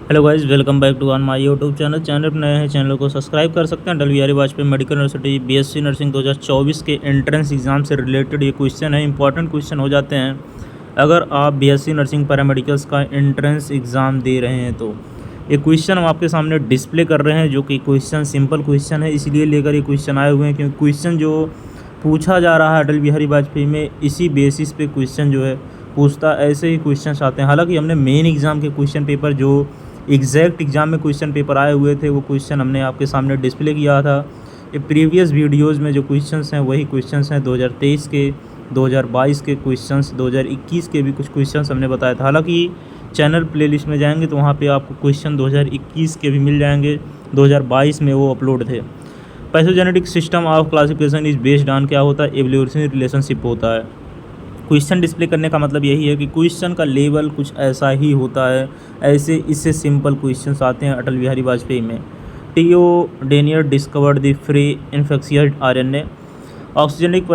Hello guys, welcome back to on my YouTube channel पर नए हैं चैनल को सब्सक्राइब कर सकते हैं। Atal Bihari Vajpayee medical university BSc nursing 2024 के एंट्रेंस एग्ज़ाम से रिलेटेड ये क्वेश्चन है। इंपॉर्टेंट क्वेश्चन हो जाते हैं अगर आप बीएससी नर्सिंग पैरामेडिकल्स का एंट्रेंस एग्ज़ाम दे रहे हैं तो। ये क्वेश्चन हम आपके सामने डिस्प्ले कर रहे हैं, जो कि क्वेश्चन सिंपल क्वेश्चन है, इसलिए लेकर ये क्वेश्चन आए हुए हैं क्योंकि क्वेश्चन जो पूछा जा रहा है अटल बिहारी वाजपेयी में, इसी बेसिस पे क्वेश्चन जो है पूछता, ऐसे ही क्वेश्चन आते हैं। हालांकि हमने मेन एग्ज़ाम के क्वेश्चन पेपर जो एग्जैक्ट एग्ज़ाम में क्वेश्चन पेपर आए हुए थे वो क्वेश्चन हमने आपके सामने डिस्प्ले किया था। ये प्रीवियस वीडियोज़ में जो क्वेश्चंस हैं वही क्वेश्चंस हैं 2023 के, 2022 के क्वेश्चंस, 2021 के भी कुछ क्वेश्चंस हमने बताया था। हालांकि चैनल प्लेलिस्ट में जाएंगे तो वहाँ पे आपको क्वेश्चन 2021 के भी मिल जाएंगे, 2022 में वो अपलोड थे। Pathogenetic system of classification is based on क्या होता है, एवोल्यूशनरी रिलेशनशिप होता है। क्वेश्चन डिस्प्ले करने का मतलब यही है कि क्वेश्चन का लेवल कुछ ऐसा ही होता है। ऐसे इससे सिंपल क्वेश्चंस आते हैं अटल बिहारी वाजपेयी में। T O Diener discovered the free infectious RNA. Oxygenic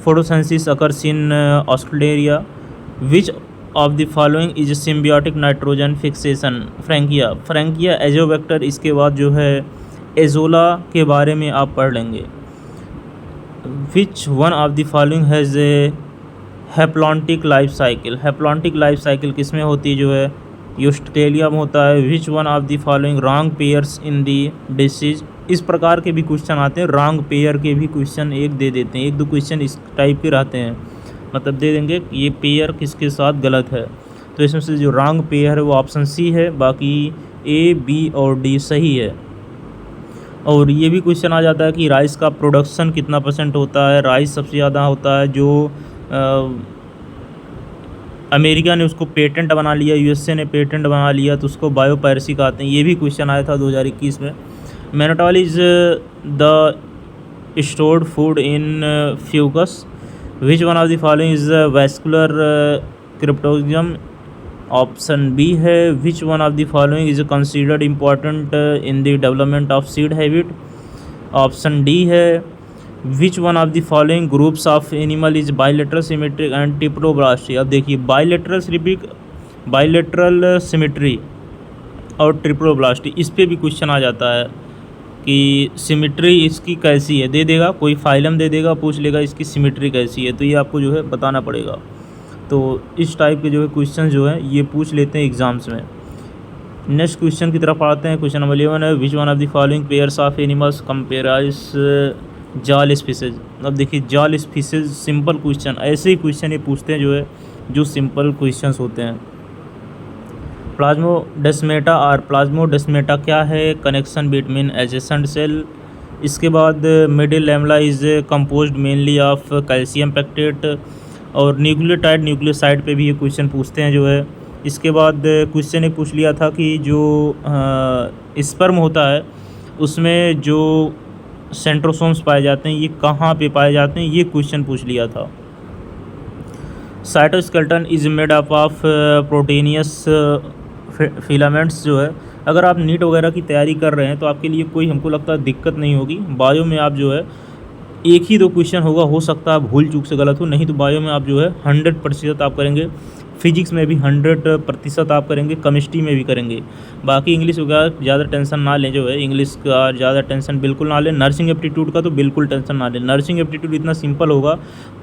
photosynthesis occurs in Australia. Which of the following is symbiotic nitrogen fixation. Frankia Azotobacter. इसके बाद जो है एजोला के बारे में आप पढ़ लेंगे। विच one of the following has a haplontic life cycle. Haplontic life cycle किस में होती है, जो है यूस्ट्रेलिया में होता है। Which one of the following wrong pairs in the disease. इस प्रकार के भी क्वेश्चन आते हैं, रॉन्ग पेयर के भी क्वेश्चन एक दे देते हैं, एक दो क्वेश्चन इस टाइप के रहते हैं, मतलब दे देंगे ये पेयर किसके साथ गलत है। तो इसमें से जो रॉन्ग पेयर है वो ऑप्शन सी है, बाकी ए, बी और डी सही है। और ये भी क्वेश्चन आ जाता है कि राइस का प्रोडक्शन कितना % होता है। राइस सबसे ज़्यादा होता है, जो अमेरिका ने उसको पेटेंट बना लिया, यूएसए ने पेटेंट बना लिया, तो उसको बायोपायरेसी कहते हैं। ये भी क्वेश्चन आया था 2021 में। Mannitol is the stored food in Fucus. Which one of the following is vascular cryptogam. Option B है। Which one of the following is considered important in the development of seed habit. Option D है। Which one of the following groups of animal is bilateral symmetric and triploblastic. अब देखिए bilateral symmetry और ट्रिप्लोब्लास्टी, इस पे भी question आ जाता है कि सिमेट्री इसकी कैसी है, दे देगा कोई फाइलम दे देगा, पूछ लेगा इसकी सिमेट्री कैसी है, तो ये आपको जो है बताना पड़ेगा। तो इस टाइप के जो है क्वेश्चन जो है ये पूछ लेते हैं एग्ज़ाम्स में। नेक्स्ट क्वेश्चन की तरफ आते हैं। क्वेश्चन नंबर 11 है। Which one of the following pairs of animals comprises जाल स्पीसीज। अब देखिए जाल स्पीसीज सिंपल क्वेश्चन, ऐसे ही क्वेश्चन ये पूछते हैं जो है जो सिंपल क्वेश्चंस होते हैं। प्लाज्मोडेस्मेटा और प्लाज्मोडेस्मेटा क्या है, कनेक्शन बिटवीन एडजेसेंट सेल। इसके बाद middle lamella is composed mainly of calcium pectate. और न्यूक्लियोटाइड न्यूक्लियोसाइड पे भी ये क्वेश्चन पूछते हैं जो है। इसके बाद क्वेश्चन एक पूछ लिया था कि जो स्पर्म होता है उसमें जो सेंट्रोसोम्स पाए जाते हैं ये कहाँ पे पाए जाते हैं, ये क्वेश्चन पूछ लिया था। Cytoskeleton is made up of proteinaceous filaments. जो है अगर आप नीट वगैरह की तैयारी कर रहे हैं तो आपके लिए कोई हमको लगता है दिक्कत नहीं होगी। बायो में आप जो है एक ही दो क्वेश्चन होगा, हो सकता है भूल चूक से गलत हो, नहीं तो बायो में आप जो है 100% आप करेंगे। फिजिक्स में भी 100% आप करेंगे, केमिस्ट्री में भी करेंगे। बाकी इंग्लिश वगैरह ज़्यादा टेंशन ना लें, जो है इंग्लिश का ज़्यादा टेंशन बिल्कुल ना लें। नर्सिंग एप्टीट्यूड का तो बिल्कुल टेंशन ना लें। नर्सिंग एप्टीट्यूड इतना सिंपल होगा,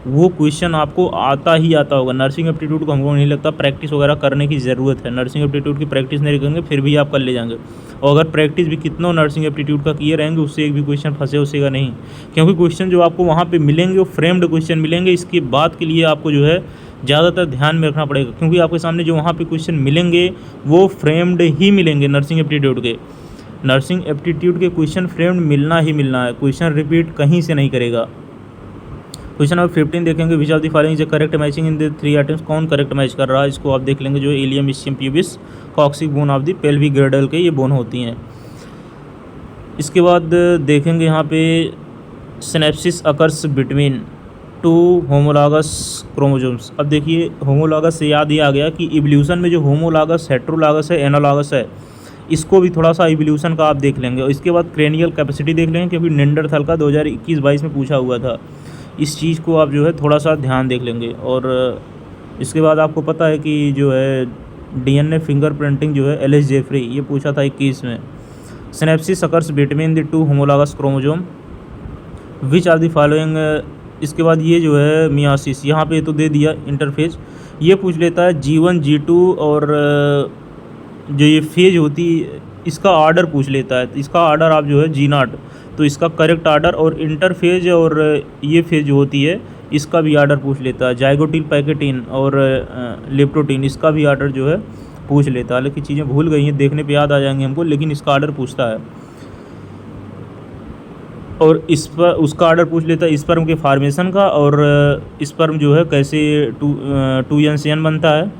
वो क्वेश्चन आपको आता ही आता होगा। नर्सिंग एप्टीट्यूड को हमको नहीं लगता प्रैक्टिस वगैरह करने की ज़रूरत है। नर्सिंग एप्टीट्यूड की प्रैक्टिस नहीं करेंगे फिर भी आप कर ले जाएंगे, और अगर प्रैक्टिस भी कितना नर्सिंग एप्टीट्यूड का किए रहेंगे उससे एक भी क्वेश्चन फंसे उसेगा नहीं, क्योंकि क्वेश्चन जो आपको वहाँ पे मिलेंगे वो फ्रेम्ड क्वेश्चन मिलेंगे। इसके बाद के लिए आपको जो है ज़्यादातर ध्यान में रखना पड़ेगा, क्योंकि आपके सामने जो वहाँ पे क्वेश्चन मिलेंगे वो फ्रेम्ड ही मिलेंगे। नर्सिंग एप्टीट्यूड के क्वेश्चन फ्रेम्ड मिलना ही मिलना है, क्वेश्चन रिपीट कहीं से नहीं करेगा। क्वेश्चन नंबर 15 देखेंगे। Which of the following is correct matching in the 3 items. कौन करेक्ट मैच कर रहा है, इसको आप देख लेंगे। जो ilium ischium pubis coccyx bone of the pelvic girdle के ये बोन होती हैं। इसके बाद देखेंगे यहाँ पे synapses occurs between 2 homologous chromosomes. अब देखिए होमोलॉगस से याद ही आ गया कि इवोल्यूशन में जो होमोलॉगस, हेट्रोलॉगस है, एनालॉगस है, इसको भी थोड़ा सा इवोल्यूशन का आप देख लेंगे। और इसके बाद क्रेनियल कैपेसिटी देख लेंगे, क्योंकि नेंडरथल का 2021-22 में पूछा हुआ था। इस चीज़ को आप जो है थोड़ा सा ध्यान देख लेंगे। और इसके बाद आपको पता है कि जो है डीएनए फिंगरप्रिंटिंग जो है एल एस जेफरी, ये पूछा था 21 में। Synapsis occurs between the two homologous chromosome which are the following. इसके बाद ये जो है मियासिस, यहाँ पे तो दे दिया इंटरफेज। ये पूछ लेता है G1 G2 और जो ये फेज होती इसका आर्डर पूछ लेता है। इसका आर्डर आप जो है G0, तो इसका करेक्ट आर्डर, और इंटरफेज और ये फेज जो होती है इसका भी आर्डर पूछ लेता है। जाइगोटिल पैकेटिन और लेप्टोटिन, इसका भी आर्डर जो है पूछ लेता है। हालांकि चीज़ें भूल गई हैं, देखने पे याद आ जाएंगे हमको, लेकिन इसका आर्डर पूछता है। और इस पर उसका आर्डर पूछ लेता है स्पर्म के फार्मेशन का, और स्पर्म जो है कैसे 2n बनता है,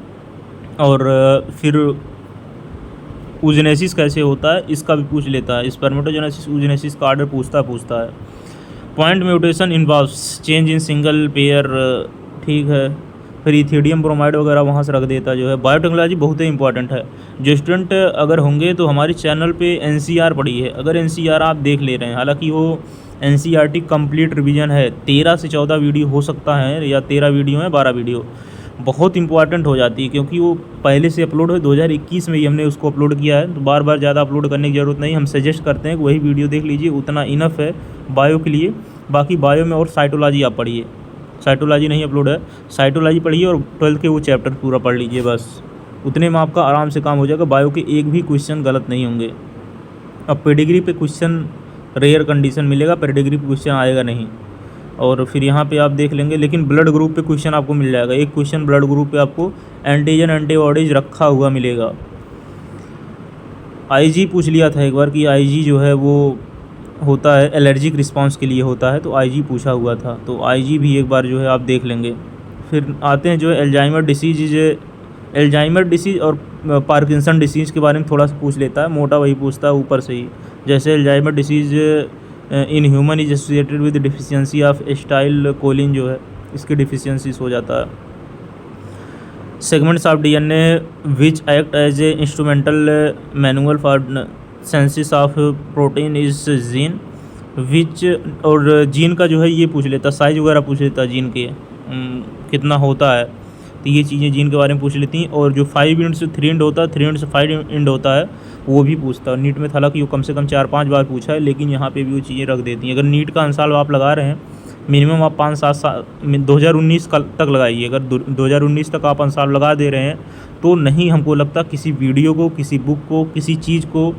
और फिर ऊजेनेसिस कैसे होता है इसका भी पूछ लेता है। स्पर्मेटोजेनेसिस ऊजेनेसिस का आर्डर पूछता है। Point mutation involves change in single pair, ठीक है। फिर इथिडियम ब्रोमाइड वगैरह वहाँ से रख देता जो है। बायोटेक्नोलॉजी बहुत ही इंपॉर्टेंट है। जो स्टूडेंट अगर होंगे तो हमारे चैनल पे एनसीईआर पड़ी है, अगर एनसीईआर आप देख ले रहे हैं, हालांकि वो एनसीईआरटी कंप्लीट रिवीजन है, 13 से 14 वीडियो हो सकता है, या 13 वीडियो है 12 वीडियो, बहुत इंपॉर्टेंट हो जाती है क्योंकि वो पहले से अपलोड है। 2021 में ही हमने उसको अपलोड किया है, तो बार बार ज़्यादा अपलोड करने की ज़रूरत नहीं। हम सजेस्ट करते हैं कि वही वीडियो देख लीजिए, उतना इनफ है बायो के लिए। बाकी बायो में और साइटोलॉजी आप पढ़िए, साइटोलॉजी नहीं अपलोड है, साइटोलॉजी पढ़िए और 12th के वो चैप्टर पूरा पढ़ लीजिए, बस उतने में आपका आराम से काम हो जाएगा। बायो के एक भी क्वेश्चन गलत नहीं होंगे। अब पेडिग्री पे क्वेश्चन रेयर कंडीशन मिलेगा, पेडिग्री पे क्वेश्चन आएगा नहीं। और फिर यहाँ पे आप देख लेंगे, लेकिन ब्लड ग्रुप पे क्वेश्चन आपको मिल जाएगा। एक क्वेश्चन ब्लड ग्रुप पे आपको एंटीजन एंटीबॉडीज रखा हुआ मिलेगा। आईजी पूछ लिया था एक बार कि आईजी जो है वो होता है एलर्जिक रिस्पांस के लिए होता है, तो आईजी पूछा हुआ था, तो आईजी भी एक बार जो है आप देख लेंगे। फिर आते हैं जो है एल्जाइमर डिसीज़ और पार्किंसन डिसीज़ के बारे में थोड़ा सा पूछ लेता है, मोटा वही पूछता है ऊपर से ही। जैसे Alzheimer disease in human is associated with deficiency of acetylcholine, जो है इसकी डिफिशियंसीज हो जाता है। Segments of DNA which act as a instrumental manual for synthesis of protein is gene which, और जीन का जो है ये पूछ लेता, साइज वगैरह पूछ लेता जीन के कितना होता है, तो ये चीज़ें जीन के बारे में पूछ लेती हैं। और जो 5 यूनिट से 3 एंड होता है, 3 यूनिट से 5 एंड होता है, वो भी पूछता है नीट में। हालांकि वो कम से कम 4-5 बार पूछा है, लेकिन यहाँ पे भी वो चीज़ें रख देती हैं। अगर नीट का आंसर आप लगा रहे हैं, मिनिमम आप 5-7 साल 2019 तक लगाइए। अगर 2019 तक आप आंसर लगा दे रहे हैं तो नहीं, हमको लगता किसी वीडियो को, किसी बुक को, किसी चीज़ को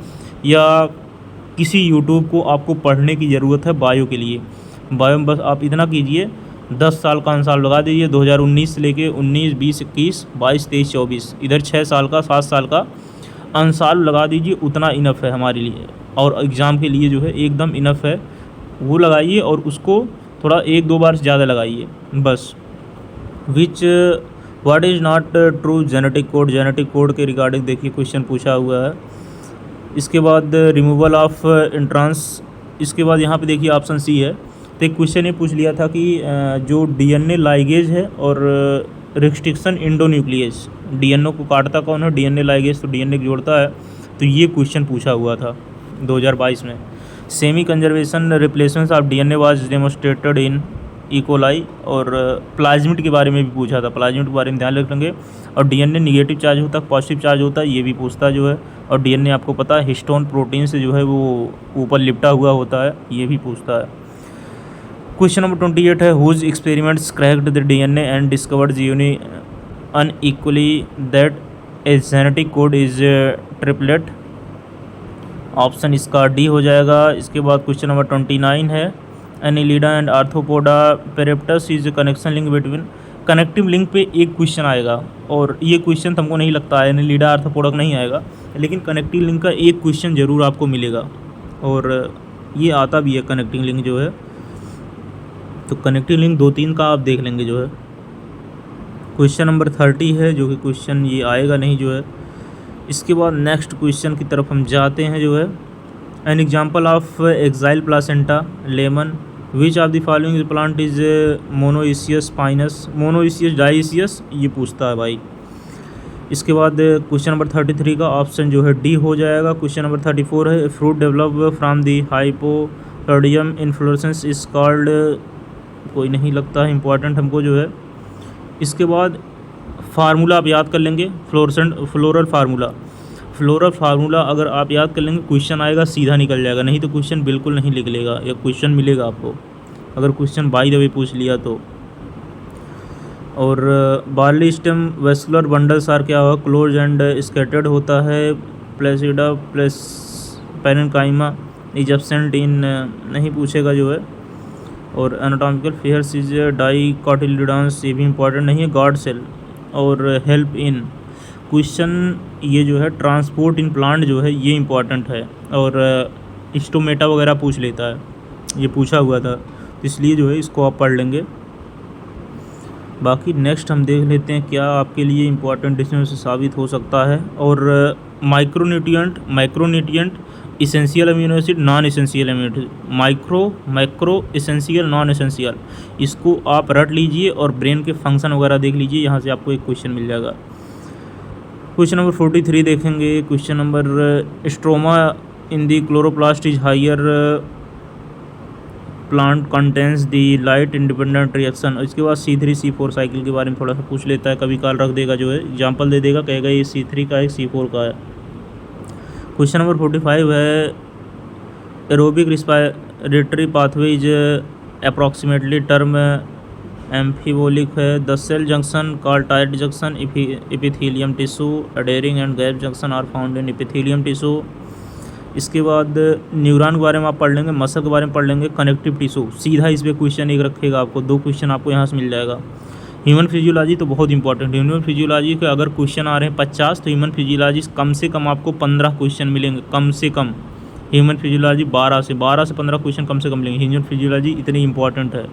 या किसी यूट्यूब को आपको पढ़ने की ज़रूरत है बायो के लिए। बायो में बस आप इतना कीजिए, 10 साल का आंसर लगा दीजिए, 2019 से लेके 19, 20, 21, 22, 23, 24, इधर 6 साल का, 7 साल का आंसर लगा दीजिए, उतना इनफ है हमारे लिए। और एग्ज़ाम के लिए जो है एकदम इनफ है, वो लगाइए और उसको थोड़ा 1-2 बार ज़्यादा लगाइए बस। विच what is not true genetic code के रिगार्डिंग देखिए क्वेश्चन पूछा हुआ है। इसके बाद रिमूवल ऑफ इंट्रांस, इसके बाद यहाँ पे देखिए ऑप्शन सी है। तो एक क्वेश्चन ये पूछ लिया था कि जो डीएनए लाइगेज है और रिस्ट्रिक्शन इंडोन्यूक्लियस, डीएनए को काटता कौन है, डीएनए लाइगेज तो डीएनए को जोड़ता है, तो ये क्वेश्चन पूछा हुआ था 2022 में। Semi conservation replacement of DNA was demonstrated in E coli, और प्लाज्मिड के बारे में भी पूछा था, प्लाज्मिड के बारे में ध्यान रखेंगे। और डीएनए निगेटिव चार्ज होता है, पॉजिटिव चार्ज होता है, ये भी पूछता जो है। और डीएनए आपको पता है हिस्टोन प्रोटीन से जो है वो ऊपर लिपटा हुआ होता है, ये भी पूछता है। क्वेश्चन नंबर 28 है, whose experiments cracked the DNA and discovered genie unequally that a genetic code is triplet, option इसका डी हो जाएगा। इसके बाद क्वेश्चन नंबर 29 है, Annelida and Arthropoda Peripatus is connection link between, connective link पे एक question आएगा, और ये क्वेश्चन हमको नहीं लगता है एनिलिडा आर्थ्रोपोडा नहीं आएगा, लेकिन कनेक्टिव लिंक का एक क्वेश्चन ज़रूर आपको मिलेगा, और ये आता भी है कनेक्टिंग लिंक जो है। तो कनेक्टिव लिंक 2-3 का आप देख लेंगे जो है। क्वेश्चन नंबर 30 है, जो कि क्वेश्चन ये आएगा नहीं जो है। इसके बाद नेक्स्ट क्वेश्चन की तरफ हम जाते हैं जो है, an example of axile placenta lemon, which of the following plant is monoecious pinus, monoecious dioecious, ये पूछता है भाई। इसके बाद क्वेश्चन नंबर 33 का ऑप्शन जो है डी हो जाएगा। क्वेश्चन नंबर 34 है, fruit develop from the hypanthodium inflorescence is called, कोई नहीं लगता है इंपॉर्टेंट हमको जो है। इसके बाद फार्मूला आप याद कर लेंगे, फ्लोरल फार्मूला अगर आप याद कर लेंगे, क्वेश्चन आएगा सीधा निकल जाएगा, नहीं तो क्वेश्चन बिल्कुल नहीं निकलेगा, या क्वेश्चन मिलेगा आपको अगर क्वेश्चन बाय द वे पूछ लिया तो। और barley stem vascular bundles are क्या हुआ, क्लोज एंड स्कैटर्ड होता है, प्लेसिडा place parenchyma is absent in, नहीं पूछेगा जो है। और एनाटॉमिकल फीचर्स इज डाइकोटिलिडॉन्स, ये भी इंपॉर्टेंट नहीं है, गार्ड सेल। और हेल्प इन क्वेश्चन ये जो है ट्रांसपोर्ट इन प्लांट जो है ये इंपॉर्टेंट है, और स्टोमेटा वगैरह पूछ लेता है, ये पूछा हुआ था, इसलिए जो है इसको आप पढ़ लेंगे। बाकी नेक्स्ट हम देख लेते हैं क्या आपके लिए इम्पोर्टेंट इसमें से साबित हो सकता है। और micronutrient essential amino acid, non essential amino acid, macro essential, non essential, इसको आप रट लीजिए और ब्रेन के फंक्शन वगैरह देख लीजिए, यहाँ से आपको एक क्वेश्चन मिल जाएगा। क्वेश्चन नंबर 43 देखेंगे। Question number stroma in the chloroplast is higher plant contains the light independent reaction. इसके बाद C3 C4 साइकिल के बारे में थोड़ा सा पूछ लेता है, कभी काल रख देगा जो है, एग्जाम्पल दे देगा, कहेगा ये C3 का है C4 का है। क्वेश्चन नंबर 45 है aerobic respiratory pathway is approximately term amphibolic है, the cell junction called tight junction, epithelium tissue, adhering and gap junction are found in epithelium tissue. इसके बाद न्यूरॉन के बारे में आप पढ़ लेंगे, मसल के बारे में पढ़ लेंगे, कनेक्टिव टिश्यू, सीधा इस पर क्वेश्चन एक रखेगा आपको, 2 क्वेश्चन आपको यहाँ से मिल जाएगा। ह्यूमन फिजियोलॉजी तो बहुत इंपॉर्टेंट है, ह्यूमन फिजियोलॉजी के अगर क्वेश्चन आ रहे हैं 50 तो ह्यूमन फिजियोलॉजी कम से कम आपको 15 क्वेश्चन मिलेंगे, कम से कम। ह्यूमन फिजियोलॉजी 12 से 15 क्वेश्चन कम से कम मिलेंगे, ह्यूमन फिजियोलॉजी इतनी इंपॉर्टेंट है।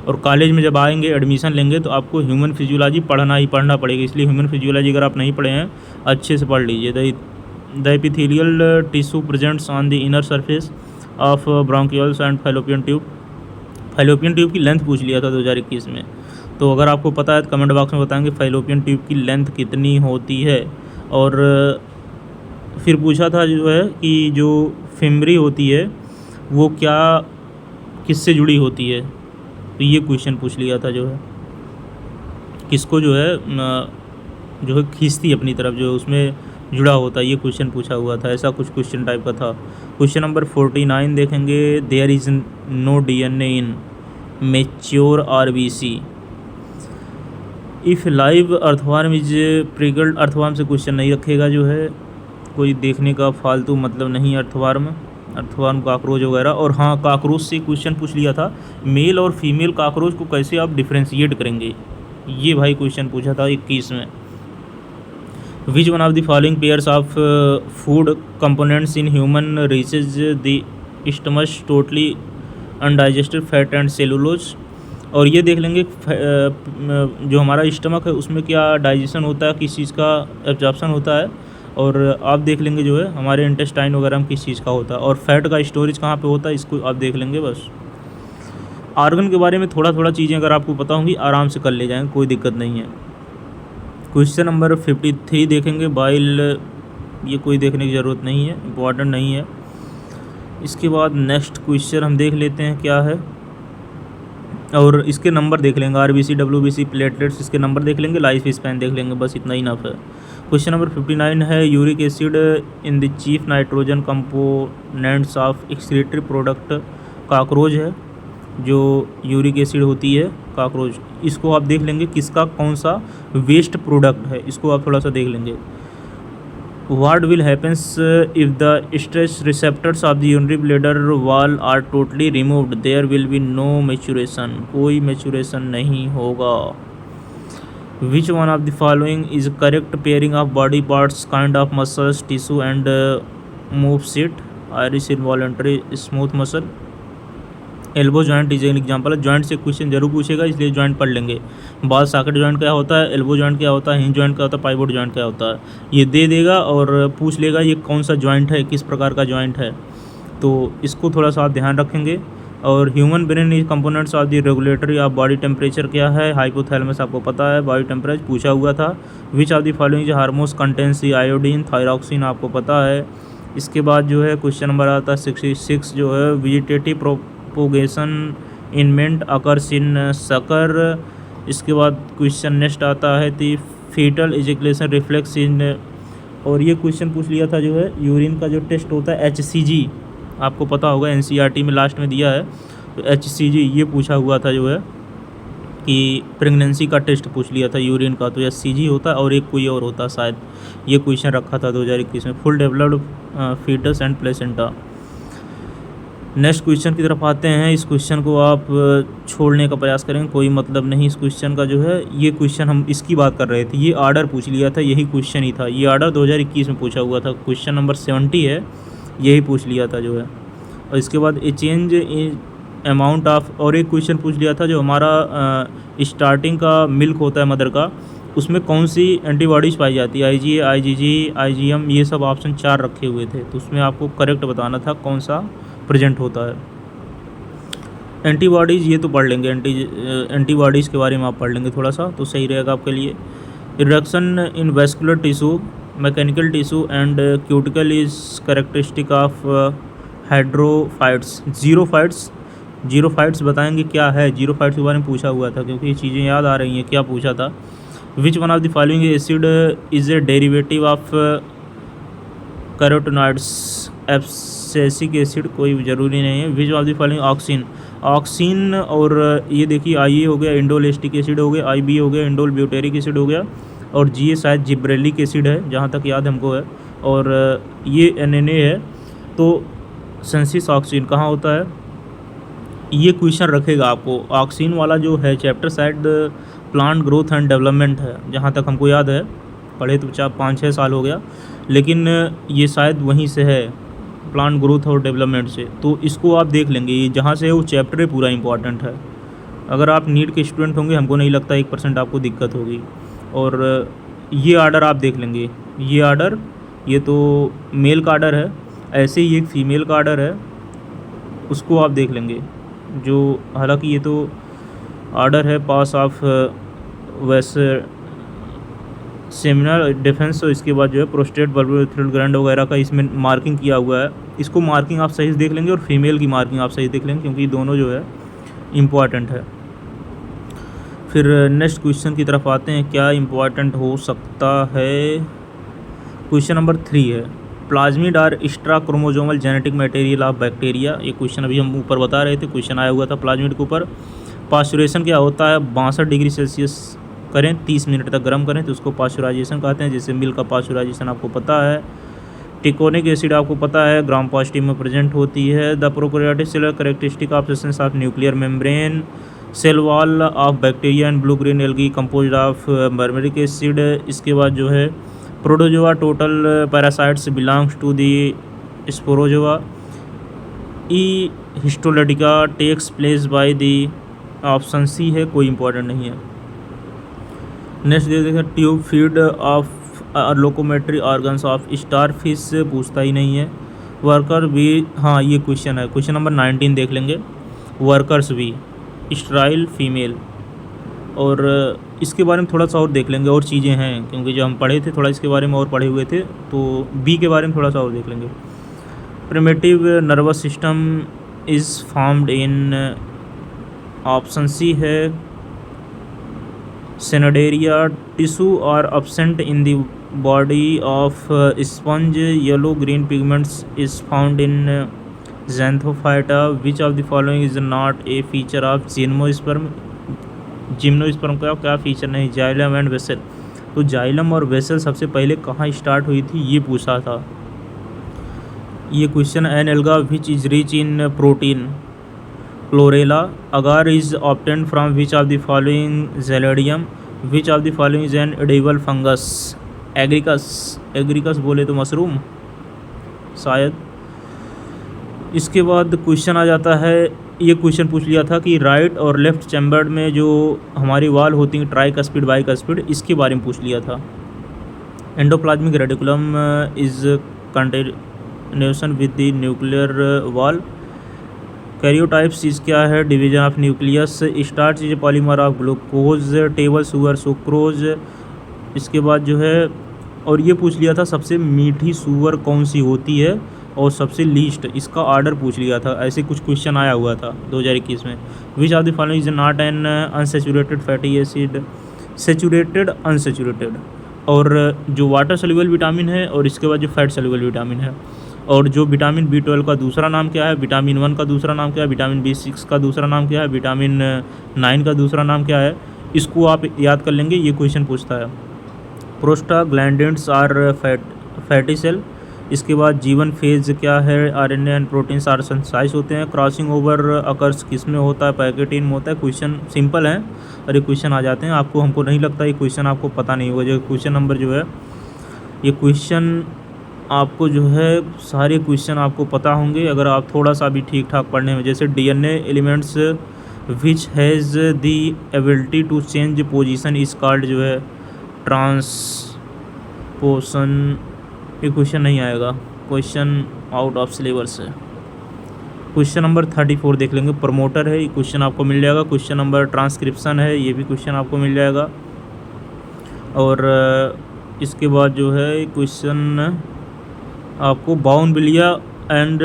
और कॉलेज में जब आएंगे एडमिशन लेंगे तो आपको ह्यूमन फिजियोलॉजी पढ़ना ही पढ़ना पड़ेगा, इसलिए ह्यूमन फिजियोलॉजी अगर आप नहीं पढ़े हैं अच्छे से पढ़ लीजिए। The epithelial tissue presents on the inner surface of bronchioles and fallopian tube. Fallopian tube की लेंथ पूछ लिया था 2021 में, तो अगर आपको पता है तो कमेंट बॉक्स में बताएंगे फैलोपियन ट्यूब की लेंथ कितनी होती है। और फिर पूछा था जो है कि जो फेमरी होती है वो क्या किससे जुड़ी होती है, तो ये क्वेश्चन पूछ लिया था जो है, किसको जो है खींचती अपनी तरफ, जो उसमें जुड़ा होता है, ये क्वेश्चन पूछा हुआ था, ऐसा कुछ क्वेश्चन टाइप का था। क्वेश्चन नंबर 49 देखेंगे। There is no DNA in mature RBC if live earthworm is pricked. Earthworm से क्वेश्चन नहीं रखेगा जो है, कोई देखने का फालतू मतलब नहीं अर्थवार्म काकरोच वगैरह। और हाँ, काकरोच से क्वेश्चन पूछ लिया था, मेल और फीमेल काकरोच को कैसे आप डिफ्रेंशिएट करेंगे, ये भाई क्वेश्चन पूछा था 21 में। विच one of the following pairs of food components in human reaches the stomach totally undigested fat and cellulose. और ये देख लेंगे जो हमारा स्टमक है उसमें क्या डाइजेशन होता है, किस चीज़ का एब्जॉर्प्शन होता है, और आप देख लेंगे जो है हमारे इंटेस्टाइन वगैरह में किस चीज़ का होता है, और फैट का स्टोरेज कहाँ पे होता है इसको आप देख लेंगे बस। आर्गन के बारे में थोड़ा थोड़ा चीज़ें अगर आपको पता होंगी आराम से कर ले जाएंगे, कोई दिक्कत नहीं है। क्वेश्चन नंबर 53 देखेंगे। बाइल, ये कोई देखने की ज़रूरत नहीं है, इम्पॉर्टेंट नहीं है। इसके बाद नेक्स्ट क्वेश्चन हम देख लेते हैं क्या है, और इसके नंबर देख लेंगे, RBC WBC प्लेटलेट्स, इसके नंबर देख लेंगे, लाइफ स्पैन देख लेंगे, बस इतना ही इनफ है। क्वेश्चन नंबर 59 है uric acid in the chief nitrogen components of excretory product. Cockroach है जो यूरिक एसिड होती है, काकरोच, इसको आप देख लेंगे किसका कौन सा वेस्ट प्रोडक्ट है, इसको आप थोड़ा सा देख लेंगे। What will happens if the stress receptors of the urinary bladder wall are totally removed? There will be no maturation. कोई maturation नहीं होगा। Which one of the following is correct pairing of body parts, kind of muscles, tissue and moves it? Iris involuntary smooth muscle. Elbow joint is an example है, joint से question जरूर पूछेगा इसलिए joint पढ़ लेंगे। बाल सॉकेट जॉइंट क्या होता है, एल्बो जॉइंट क्या होता है, हिंज जॉइंट क्या होता है, पाइवोट जॉइंट क्या होता है, ये दे देगा और पूछ लेगा ये कौन सा जॉइंट है, किस प्रकार का जॉइंट है, तो इसको थोड़ा सा आप ध्यान रखेंगे। और human brain is components of the regulatory of body temperature क्या है, हाइपोथैलेमस आपको पता है, बॉडी टेम्परेचर पूछा हुआ था। विच of the following hormones contains the iodine, thyroxine आपको पता है। इसके बाद जो है क्वेश्चन नंबर आता है 66 जो है vegetative propagation इनमेंट occurs in sucker. इसके बाद क्वेश्चन नेक्स्ट आता है दी फीटल इजैकुलेशन रिफ्लेक्स इन, और ये क्वेश्चन पूछ लिया था जो है यूरिन का जो टेस्ट होता है HCG, आपको पता होगा NCERT में लास्ट में दिया है, तो HCG ये पूछा हुआ था जो है कि प्रेगनेंसी का टेस्ट पूछ लिया था यूरिन का, तो HCG होता है और एक कोई और होता शायद, ये क्वेश्चन रखा था 2021 में। Full developed foetus and placenta. Next question की तरफ आते हैं। इस क्वेश्चन को आप छोड़ने का प्रयास करेंगे, कोई मतलब नहीं इस क्वेश्चन का जो है। ये क्वेश्चन हम इसकी बात कर रहे थे, ये आर्डर पूछ लिया था, यही क्वेश्चन ही था, ये आर्डर 2021 में पूछा हुआ था, क्वेश्चन नंबर 70 है, यही पूछ लिया था जो है। और इसके बाद ए चेंज इन अमाउंट ऑफ, और एक क्वेश्चन पूछ लिया था जो हमारा स्टार्टिंग का मिल्क होता है मदर का, उसमें कौन सी एंटीबॉडीज़ पाई जाती है, IgA, IgG, IgM, ये सब ऑप्शन 4 रखे हुए थे, तो उसमें आपको करेक्ट बताना था कौन सा प्रेजेंट होता है। एंटीबॉडीज़ ये तो पढ़ लेंगे, एंटीबॉडीज़ के बारे में आप पढ़ लेंगे थोड़ा सा, तो सही रहेगा आपके लिए। Reduction in vascular tissue, mechanical tissue and cuticle is characteristic of hydrophytes. Xerophytes बताएंगे क्या है, जीरोफाइट्स के बारे में पूछा हुआ था, क्योंकि ये चीज़ें याद आ रही हैं, क्या पूछा था। विच one of the following acid is a derivative of carotenoids, abscisic acid कोई ज़रूरी नहीं है। विच ऑफ द फॉलोइंग ऑक्सीन, और ये देखिए IA हो गया इंडोल एस्टिक एसिड हो गया, IB हो गया इंडोल ब्यूटेरिक एसिड हो गया, और GA शायद जिब्रेलिक एसिड है जहाँ तक याद हमको है, और ये NNA है। तो सेंसिस ऑक्सीन कहाँ होता है, ये क्वेश्चन रखेगा आपको। ऑक्सीन वाला जो है चैप्टर शायद प्लांट ग्रोथ एंड डेवलपमेंट है, जहाँ तक हमको याद है, पढ़े तो 5-6 साल हो गया, लेकिन ये शायद वहीं से है, प्लांट ग्रोथ और डेवलपमेंट से, तो इसको आप देख लेंगे, ये जहाँ से है वो चैप्टर पूरा इंपॉर्टेंट है। अगर आप नीट के स्टूडेंट होंगे, हमको नहीं लगता 1% आपको दिक्कत होगी। और ये आर्डर आप देख लेंगे, ये आर्डर, ये तो मेल का आर्डर है, ऐसे ही एक फीमेल का आर्डर है, उसको आप देख लेंगे, जो हालांकि ये तो आर्डर है पास ऑफ वैसे सेमिनल डिफेंस, और इसके बाद जो है प्रोस्टेट बल्बोथ्रोड ग्लैंड वगैरह का इसमें मार्किंग किया हुआ है, इसको मार्किंग आप सही से देख लेंगे, और फीमेल की मार्किंग आप सही देख लेंगे, क्योंकि दोनों जो है इम्पॉर्टेंट है। फिर नेक्स्ट क्वेश्चन की तरफ आते हैं, क्या इम्पॉर्टेंट हो सकता है। क्वेश्चन नंबर 3 है, plasmid are extrachromosomal genetic material of bacteria. ये क्वेश्चन अभी हम ऊपर बता रहे थे, क्वेश्चन आया हुआ था प्लाज्मिड के ऊपर। पास्चुरेशन क्या होता है, 62 डिग्री सेल्सियस करें, 30 मिनट तक गर्म करें, तो उसको पास्चुराइजेशन कहते हैं, जैसे मिल्क का पास्चुराइजेशन आपको पता है। टिकोनिक एसिड आपको पता है ग्राम पॉजिटिव में प्रेजेंट होती है। The prokaryotic cellular characteristic of substance of nuclear membrane, cell wall of bacteria and blue green algae composed of muramic acid. इसके बाद जो है protozoa total parasites belongs to the Sporozoa. E histolytica takes place by the, option C है, कोई important नहीं है। Next देख देखिए, tube feet of locomotory organs of star fish, पूछता ही नहीं है। वर्कर भी, हाँ ये क्वेश्चन है, क्वेश्चन नंबर 19 देख लेंगे। वर्कर्स भी स्ट्राइल फीमेल, और इसके बारे में थोड़ा सा और देख लेंगे, और चीज़ें हैं, क्योंकि जो हम पढ़े थे थोड़ा इसके बारे में और पढ़े हुए थे, तो B के बारे में थोड़ा सा और देख लेंगे। Primitive nervous system is formed in, option C है Cnidaria। Tissue are absent in the body of sponge, yellow green pigments is found in Xanthophyta। which of the following is not a feature of gymnosperm। Gymnosperm का क्या feature नहीं, xylem and vessel. तो xylem और vessel सबसे पहले कहाँ start हुई थी, ये पूछा था ये question. An alga which is rich in protein, Chlorella. Agar is obtained from which of the following, Gelidium. Which of the following is an edible fungus, Agaricus बोले तो मशरूम शायद। इसके बाद क्वेश्चन आ जाता है, ये क्वेश्चन पूछ लिया था कि राइट और लेफ्ट चैम्बर्ड में जो हमारी वाल होती हैं ट्राइकस्पिड बाइकस्पिड, इसके बारे में पूछ लिया था। Endoplasmic reticulum is continuation with the nuclear wall. Karyotypes चीज़ क्या है, division of nucleus. Starch is polymer of glucose, table sugar sucrose. इसके बाद जो है, और ये पूछ लिया था सबसे मीठी शुगर कौन सी होती है, और सबसे लीस्ट, इसका आर्डर पूछ लिया था। ऐसे कुछ क्वेश्चन आया हुआ था 2021 में। विच of the following is not an unsaturated fatty acid, saturated unsaturated, और जो वाटर सॉल्युबल विटामिन है और इसके बाद जो फैट सॉल्युबल विटामिन है। और जो विटामिन B12 का दूसरा नाम क्या है, विटामिन 1 का दूसरा नाम क्या है, विटामिन B6 का दूसरा नाम क्या है, विटामिन 9 का दूसरा नाम क्या है, इसको आप याद कर लेंगे, ये क्वेश्चन पूछता है। Prostaglandins are fatty cell. इसके बाद जीवन फेज क्या है, RNA and proteins are synthesise होते हैं। क्रॉसिंग ओवर अकर्स किस में होता है, पैकेटिन में होता है। क्वेश्चन सिंपल है और ये क्वेश्चन आ जाते हैं आपको, हमको नहीं लगता ये क्वेश्चन आपको पता नहीं होगा। जो क्वेश्चन नंबर जो है, ये क्वेश्चन आपको जो है सारे क्वेश्चन आपको पता होंगे अगर आप थोड़ा सा भी ठीक ठाक पढ़ने में। जैसे DNA elements which has the ability to change position is called जो है ट्रांसपोशन। ये क्वेश्चन नहीं आएगा, क्वेश्चन आउट ऑफ सिलेबस है। क्वेश्चन नंबर 34 देख लेंगे, प्रमोटर है, ये क्वेश्चन आपको मिल जाएगा। क्वेश्चन नंबर ट्रांसक्रिप्शन है, ये भी क्वेश्चन आपको मिल जाएगा। और इसके बाद जो है क्वेश्चन आपको बाउनविलिया एंड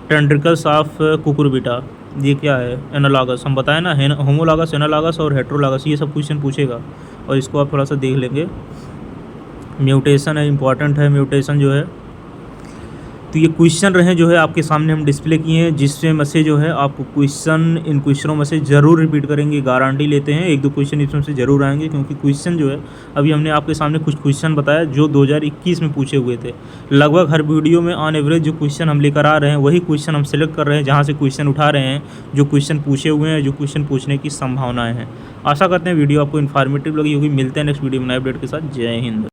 टेंड्रिकल्स ऑफ कुकुरबिटा, ये क्या है, एनालॉगस, हम बताएं ना, होमोलॉगस, एनालॉगस और हेट्रोलॉगस, ये सब क्वेश्चन पूछेगा और इसको आप थोड़ा सा देख लेंगे। म्यूटेशन है, इंपॉर्टेंट है म्यूटेशन जो है। तो ये क्वेश्चन रहे जो है आपके सामने हम डिस्प्ले किए हैं, जिससे में से जो है आपको क्वेश्चन, इन क्वेश्चनों में से ज़रूर रिपीट करेंगे, गारंटी लेते हैं। 1-2 क्वेश्चन इसमें से ज़रूर आएंगे, क्योंकि क्वेश्चन जो है अभी हमने आपके सामने कुछ क्वेश्चन बताया जो 2021 में पूछे हुए थे। लगभग हर वीडियो में ऑन एवरेज जो क्वेश्चन हम लेकर आ रहे हैं वही क्वेश्चन हम सिलेक्ट कर रहे हैं, जहाँ से क्वेश्चन उठा रहे हैं, जो क्वेश्चन पूछे हुए हैं, जो क्वेश्चन पूछने की संभावनाएँ हैं। आशा करते हैं वीडियो आपको इन्फॉर्मेटिव लगी होगी। मिलते हैं नेक्स्ट वीडियो में नए अपडेट के साथ। जय हिंद।